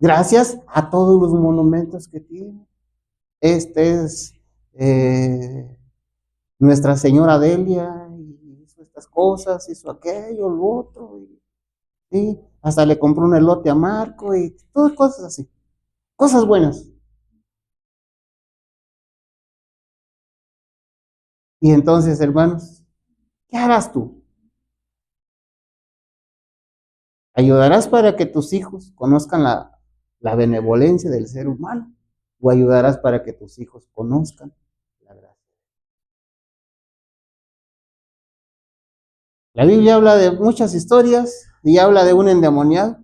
Gracias a todos los monumentos que tiene. Este es Nuestra Señora Delia, y hizo estas cosas, hizo aquello, lo otro, y hasta le compró un elote a Marco, y todas cosas así, cosas buenas. Y entonces, hermanos, ¿qué harás tú? ¿Ayudarás para que tus hijos conozcan la benevolencia del ser humano? ¿O ayudarás para que tus hijos conozcan la gracia? La Biblia habla de muchas historias y habla de un endemoniado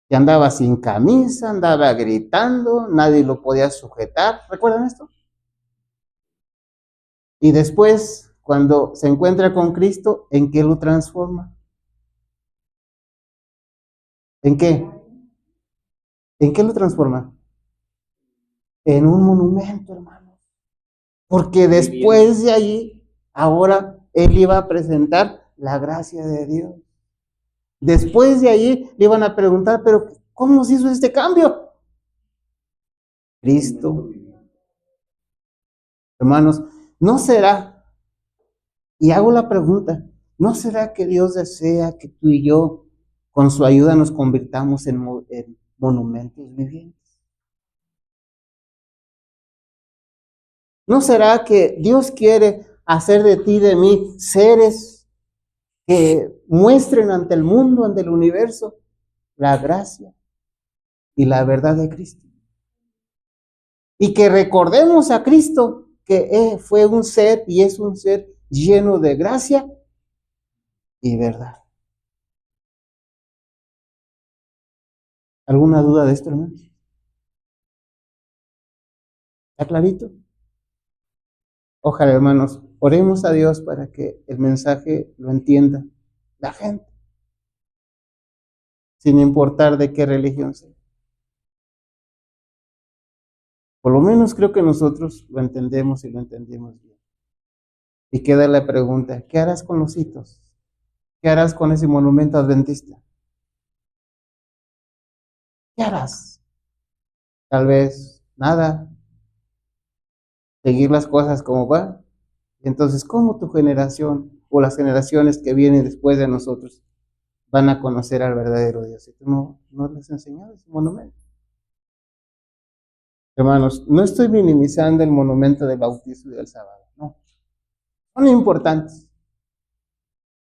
que andaba sin camisa, andaba gritando, nadie lo podía sujetar. ¿Recuerdan esto? Y después, cuando se encuentra con Cristo, ¿en qué lo transforma? ¿En qué? ¿En qué lo transforma? En un monumento, hermano. Porque después de allí, ahora él iba a presentar la gracia de Dios. Después de allí le iban a preguntar, pero ¿cómo se hizo este cambio? Cristo Hermanos, ¿no será? Y hago la pregunta, ¿no será que Dios desea que tú y yo, con su ayuda, nos convirtamos en monumentos vivientes? ¿No será que Dios quiere hacer de ti y de mí seres que muestren ante el mundo, ante el universo, la gracia y la verdad de Cristo? Y que recordemos a Cristo, que fue un ser y es un ser lleno de gracia y verdad. ¿Alguna duda de esto, hermanos? ¿Está clarito? Ojalá, hermanos, oremos a Dios para que el mensaje lo entienda la gente, sin importar de qué religión sea. Por lo menos creo que nosotros lo entendemos y lo entendimos bien. Y queda la pregunta, ¿qué harás con los hitos? ¿Qué harás con ese monumento adventista? ¿Qué harás? Tal vez nada, seguir las cosas como van. Entonces, ¿cómo tu generación o las generaciones que vienen después de nosotros van a conocer al verdadero Dios? Si tú no les enseñas ese monumento. Hermanos, no estoy minimizando el monumento del bautizo y del sábado, no. Son importantes,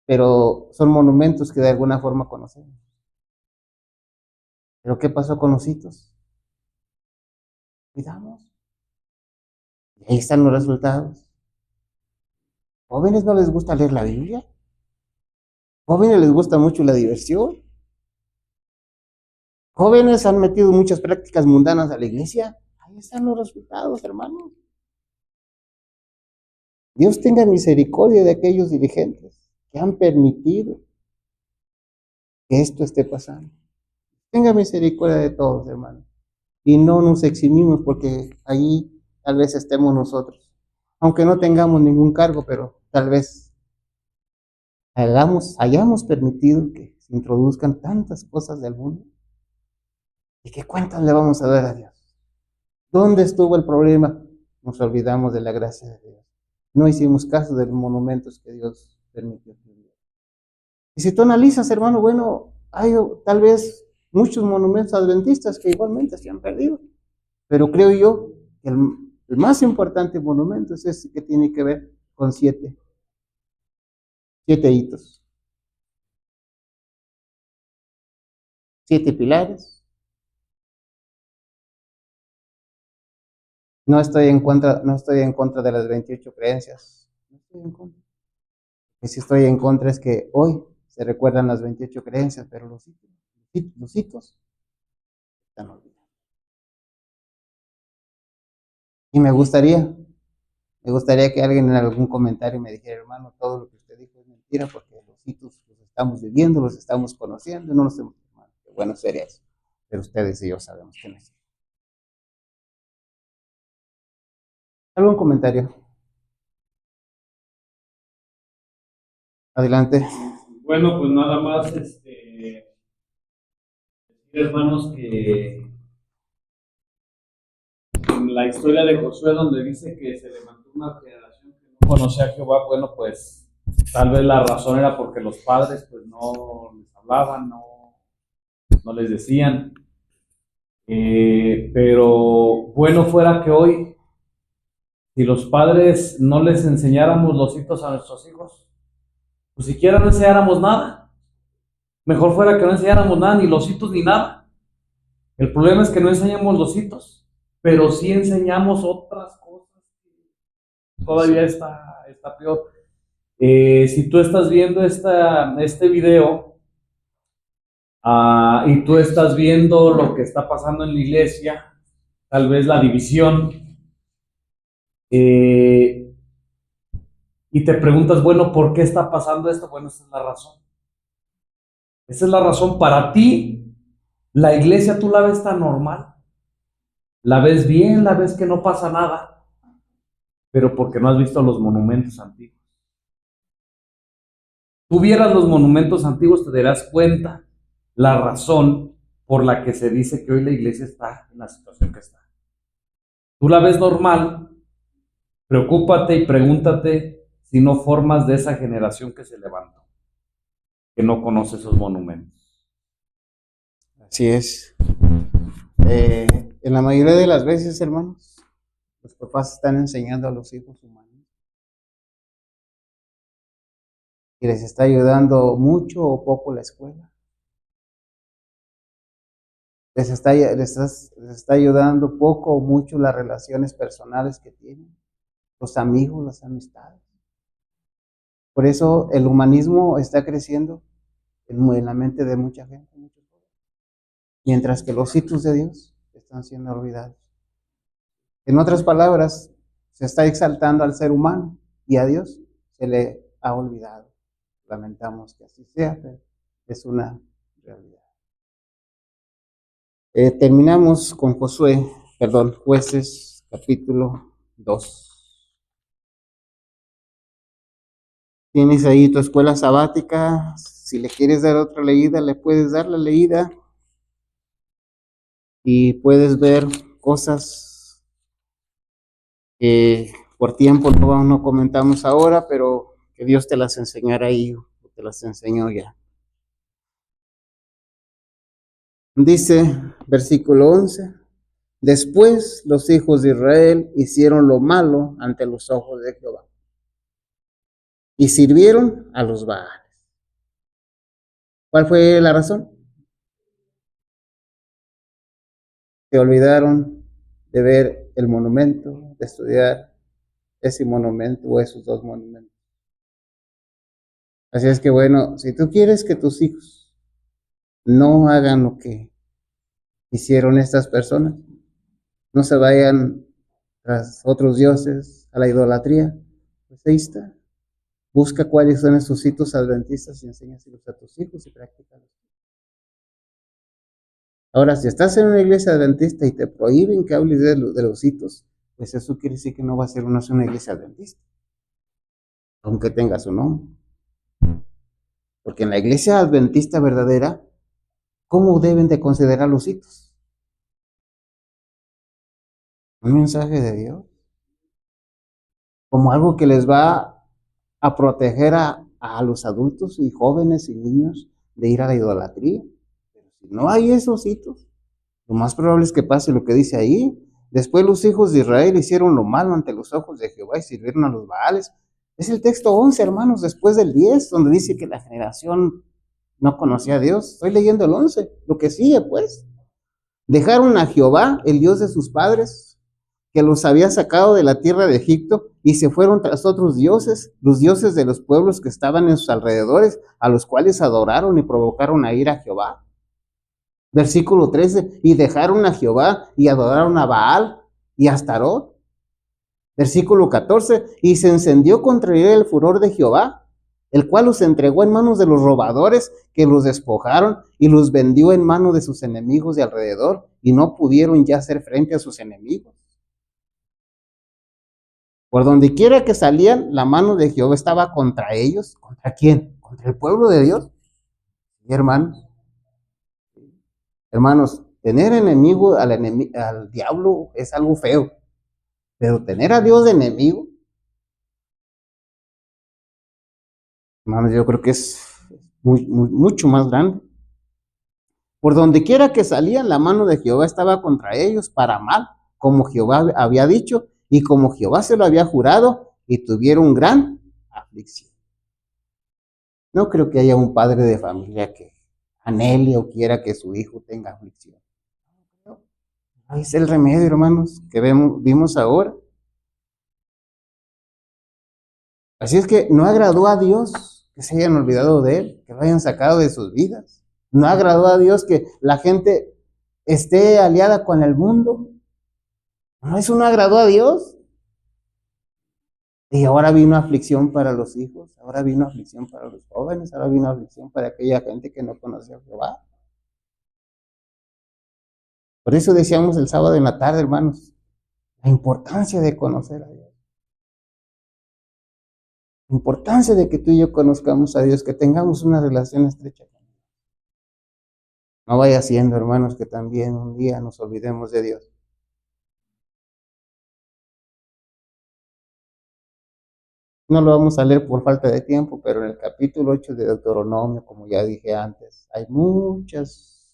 pero son monumentos que de alguna forma conocemos. ¿Pero qué pasó con los hitos? Cuidamos. Y ahí están los resultados. ¿Jóvenes no les gusta leer la Biblia? ¿Jóvenes les gusta mucho la diversión? ¿Jóvenes han metido muchas prácticas mundanas a la iglesia? Ahí están los resultados, hermanos. Dios tenga misericordia de aquellos dirigentes que han permitido que esto esté pasando. Tenga misericordia de todos, hermanos. Y no nos eximimos porque allí tal vez estemos nosotros. Aunque no tengamos ningún cargo, pero tal vez hayamos permitido que se introduzcan tantas cosas del mundo. ¿Y qué cuentas le vamos a dar a Dios? ¿Dónde estuvo el problema? Nos olvidamos de la gracia de Dios. No hicimos caso de los monumentos que Dios permitió. Y si tú analizas, hermano, bueno, hay tal vez muchos monumentos adventistas que igualmente se han perdido. Pero creo yo que el más importante monumento es ese que tiene que ver con siete hitos. 7 pilares. No estoy en contra de las 28 creencias. No estoy en contra. Lo que sí estoy en contra es que hoy se recuerdan las 28 creencias, pero los hitos están olvidados. Y me gustaría que alguien en algún comentario me dijera, hermano, todo lo que usted dijo es mentira, porque los hitos los estamos viviendo, los estamos conociendo, no los hemos tomado. Bueno, sería eso. Pero ustedes y yo sabemos que no es. ¿Algún comentario? Adelante. Bueno, pues nada más, decir, hermanos, que en la historia de Josué, donde dice que se levantó una generación que no conocía a Jehová, bueno, pues tal vez la razón era porque los padres pues no les hablaban, no les decían. Pero bueno fuera que hoy, si los padres no les enseñáramos los hitos a nuestros hijos, pues siquiera no enseñáramos nada. Mejor fuera que no enseñáramos nada, ni los hitos ni nada. El problema es que no enseñamos los hitos, pero sí enseñamos otras cosas. Todavía está peor. Si tú estás viendo este video y tú estás viendo lo que está pasando en la iglesia, tal vez la división, y te preguntas, bueno, ¿por qué está pasando esto? Bueno, esa es la razón. Esa es la razón. Para ti, la iglesia tú la ves tan normal, la ves bien, la ves que no pasa nada, pero porque no has visto los monumentos antiguos. Tú vieras los monumentos antiguos, te darás cuenta la razón por la que se dice que hoy la iglesia está en la situación que está. Tú la ves normal, Preocúpate y pregúntate si no formas de esa generación que se levantó, que no conoce esos monumentos. Así es. En la mayoría de las veces, hermanos, los papás están enseñando a los hijos humanos y les está ayudando mucho o poco la escuela. Les está ayudando poco o mucho las relaciones personales que tienen, los amigos, las amistades. Por eso el humanismo está creciendo en la mente de mucha gente, mientras que los hitos de Dios están siendo olvidados. En otras palabras, se está exaltando al ser humano y a Dios se le ha olvidado. Lamentamos que así sea, pero es una realidad. Terminamos con Jueces capítulo 2. Tienes ahí tu escuela sabática. Si le quieres dar otra leída, le puedes dar la leída y puedes ver cosas que por tiempo no comentamos ahora, pero que Dios te las enseñará ahí, o te las enseñó ya. Dice, versículo 11, después los hijos de Israel hicieron lo malo ante los ojos de Jehová y sirvieron a los Baales. ¿Cuál fue la razón? Se olvidaron de ver el monumento, de estudiar ese monumento o esos dos monumentos. Así es que bueno, si tú quieres que tus hijos no hagan lo que hicieron estas personas, no se vayan tras otros dioses, a la idolatría, pues ahí está. Busca cuáles son esos hitos adventistas y enséñaselos a tus hijos y practícalos. Ahora, si estás en una iglesia adventista y te prohíben que hables de los hitos, pues eso quiere decir que no va a ser una iglesia adventista, aunque tenga su nombre. Porque en la iglesia adventista verdadera, ¿cómo deben de considerar los hitos? Un mensaje de Dios, como algo que les va a proteger a los adultos y jóvenes y niños de ir a la idolatría. Pero si no hay esos hitos, lo más probable es que pase lo que dice ahí. Después los hijos de Israel hicieron lo malo ante los ojos de Jehová y sirvieron a los Baales. Es el texto 11, hermanos, después del 10, donde dice que la generación no conocía a Dios. Estoy leyendo el 11, lo que sigue pues. Dejaron a Jehová, el Dios de sus padres, que los había sacado de la tierra de Egipto, y se fueron tras otros dioses, los dioses de los pueblos que estaban en sus alrededores, a los cuales adoraron y provocaron a ir a Jehová. Versículo 13, y dejaron a Jehová y adoraron a Baal y a Astarot. Versículo 14, y se encendió contra él el furor de Jehová, el cual los entregó en manos de los robadores que los despojaron y los vendió en manos de sus enemigos de alrededor, y no pudieron ya hacer frente a sus enemigos. Por donde quiera que salían, la mano de Jehová estaba contra ellos. ¿Contra quién? Contra el pueblo de Dios. ¿Sí, hermanos? Hermanos, tener enemigo al diablo es algo feo, pero tener a Dios de enemigo, hermanos, yo creo que es mucho más grande. Por donde quiera que salían, la mano de Jehová estaba contra ellos para mal, como Jehová había dicho y como Jehová se lo había jurado, y tuvieron gran aflicción. No creo que haya un padre de familia que anhele o quiera que su hijo tenga aflicción. Ahí es el remedio, hermanos, que vimos ahora. Así es que no agradó a Dios que se hayan olvidado de Él, que lo hayan sacado de sus vidas. No agradó a Dios que la gente esté aliada con el mundo. No, eso no agradó a Dios. Y ahora vino aflicción para los hijos, ahora vino aflicción para los jóvenes, ahora vino aflicción para aquella gente que no conoce a Jehová. Por eso decíamos el sábado en la tarde, hermanos, la importancia de conocer a Dios. La importancia de que tú y yo conozcamos a Dios, que tengamos una relación estrecha con Él. No vaya siendo, hermanos, que también un día nos olvidemos de Dios. No lo vamos a leer por falta de tiempo, pero en el capítulo 8 de Deuteronomio, como ya dije antes, hay muchos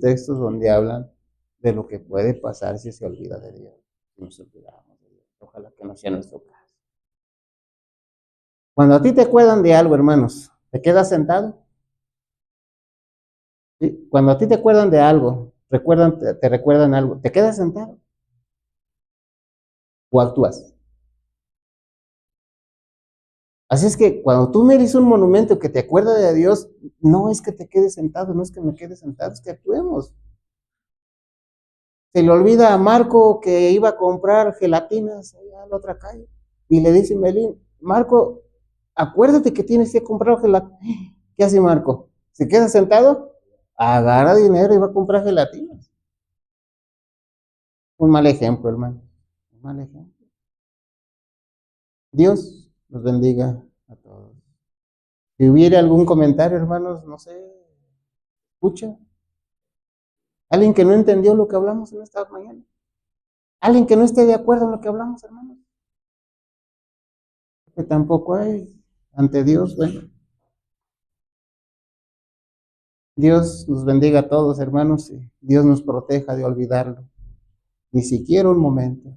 textos donde hablan de lo que puede pasar si se olvida de Dios, si nos olvidamos de Dios. Ojalá que no sea nuestro caso. Cuando a ti te acuerdan de algo, hermanos, ¿te quedas sentado? ¿Sí? Cuando a ti te acuerdan de algo, te recuerdan algo, ¿te quedas sentado? ¿O actúas? Así es que cuando tú mires un monumento que te acuerda de Dios, no es que te quedes sentado, no es que me quede sentado, es que actuemos. Se le olvida a Marco que iba a comprar gelatinas allá a la otra calle. Y le dice Melín, Marco, acuérdate que tienes que comprar gelatinas. ¿Qué hace Marco? ¿Se queda sentado? Agarra dinero y va a comprar gelatinas. Un mal ejemplo, hermano. Un mal ejemplo. Dios nos bendiga a todos. Si hubiera algún comentario, hermanos, no sé, escucha. Alguien que no entendió lo que hablamos en esta mañana. Alguien que no esté de acuerdo en lo que hablamos, hermanos. Que tampoco hay ante Dios, bueno. Dios nos bendiga a todos, hermanos, y Dios nos proteja de olvidarlo. Ni siquiera un momento.